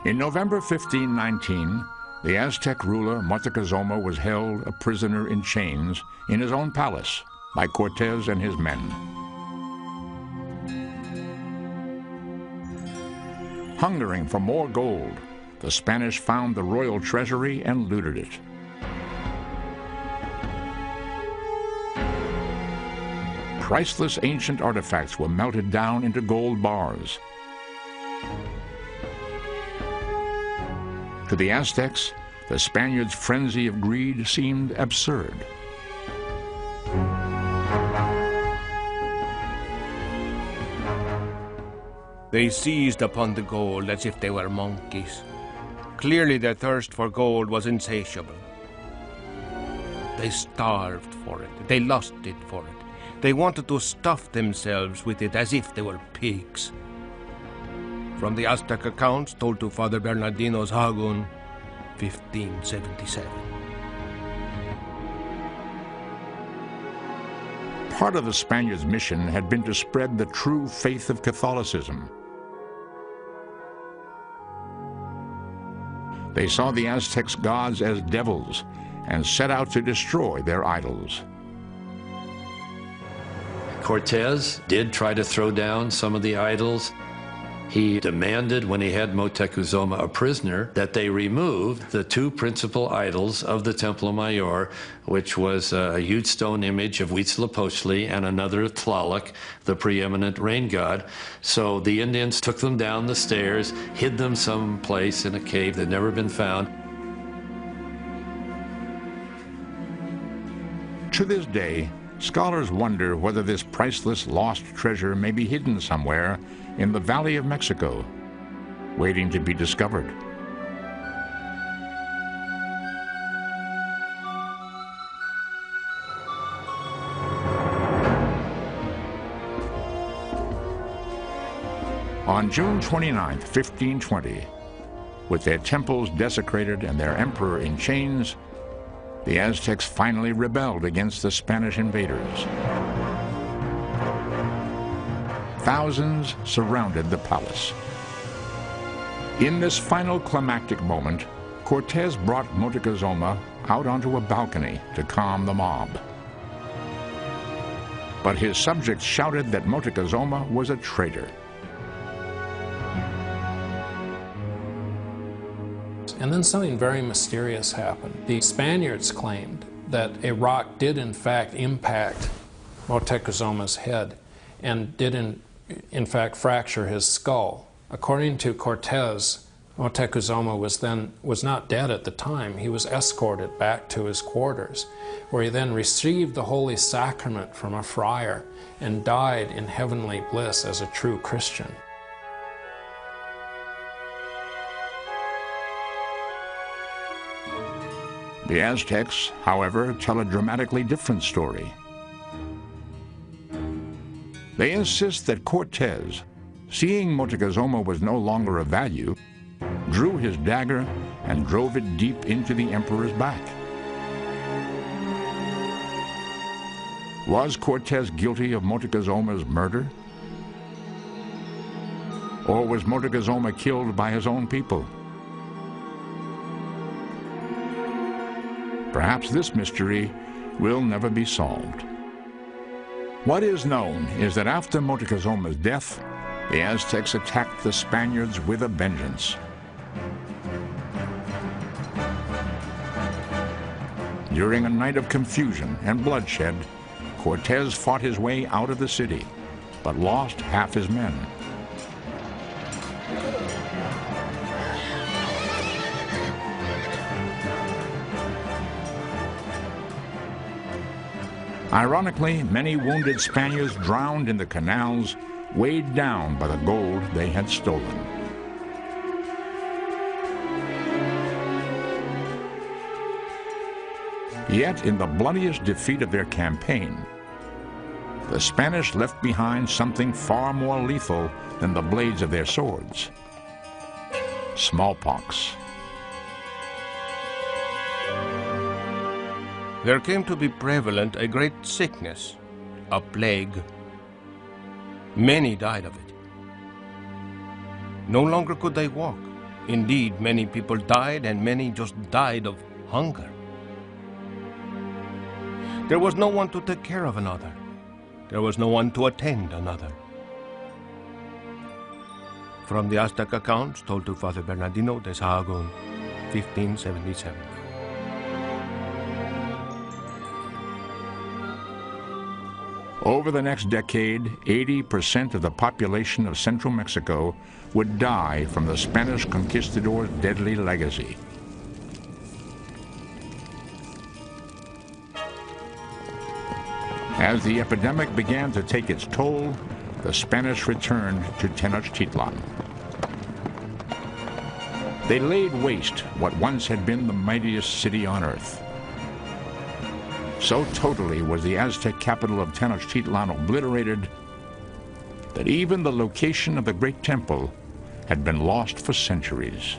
In November 1519, the Aztec ruler Moctezuma was held a prisoner in chains in his own palace by Cortez and his men. Hungering for more gold, the Spanish found the royal treasury and looted it. Priceless ancient artifacts were melted down into gold bars. To the Aztecs, the Spaniards' frenzy of greed seemed absurd. They seized upon the gold as if they were monkeys. Clearly their thirst for gold was insatiable. They starved for it. They lusted for it. They wanted to stuff themselves with it as if they were pigs. From the Aztec accounts told to Father Bernardino's Hagun, 1577. Part of the Spaniards' mission had been to spread the true faith of Catholicism. They saw the Aztecs' gods as devils and set out to destroy their idols. Cortez did try to throw down some of the idols. He demanded, when he had Moctezuma a prisoner, that they remove the two principal idols of the Templo Mayor, which was a huge stone image of Huitzilopochtli and another Tlaloc, the preeminent rain god. So the Indians took them down the stairs, hid them someplace in a cave that had never been found. To this day, scholars wonder whether this priceless lost treasure may be hidden somewhere in the Valley of Mexico, waiting to be discovered. On June 29, 1520, with their temples desecrated and their emperor in chains, the Aztecs finally rebelled against the Spanish invaders. Thousands surrounded the palace. In this final climactic moment, Cortez brought Moctezuma out onto a balcony to calm the mob. But his subjects shouted that Moctezuma was a traitor. And then something very mysterious happened. The Spaniards claimed that a rock did in fact impact Moctezuma's head and did in fact fracture his skull. According to Cortez, Moctezuma was not dead at the time. He was escorted back to his quarters, where he then received the Holy Sacrament from a friar and died in heavenly bliss as a true Christian. The Aztecs, however, tell a dramatically different story. They insist that Cortez, seeing Moctezuma was no longer of value, drew his dagger and drove it deep into the emperor's back. Was Cortez guilty of Moctezuma's murder? Or was Moctezuma killed by his own people? Perhaps this mystery will never be solved. What is known is that after Moctezuma's death, the Aztecs attacked the Spaniards with a vengeance. During a night of confusion and bloodshed, Cortez fought his way out of the city, but lost half his men. Ironically, many wounded Spaniards drowned in the canals, weighed down by the gold they had stolen. Yet, in the bloodiest defeat of their campaign, the Spanish left behind something far more lethal than the blades of their swords: smallpox. There came to be prevalent a great sickness, a plague. Many died of it. No longer could they walk. Indeed, many people died, and many just died of hunger. There was no one to take care of another. There was no one to attend another. From the Aztec accounts told to Father Bernardino de Sahagún, 1577. Over the next decade, 80% of the population of central Mexico would die from the Spanish conquistadors' deadly legacy. As the epidemic began to take its toll, the Spanish returned to Tenochtitlan. They laid waste what once had been the mightiest city on earth. So totally was the Aztec capital of Tenochtitlan obliterated that even the location of the great temple had been lost for centuries.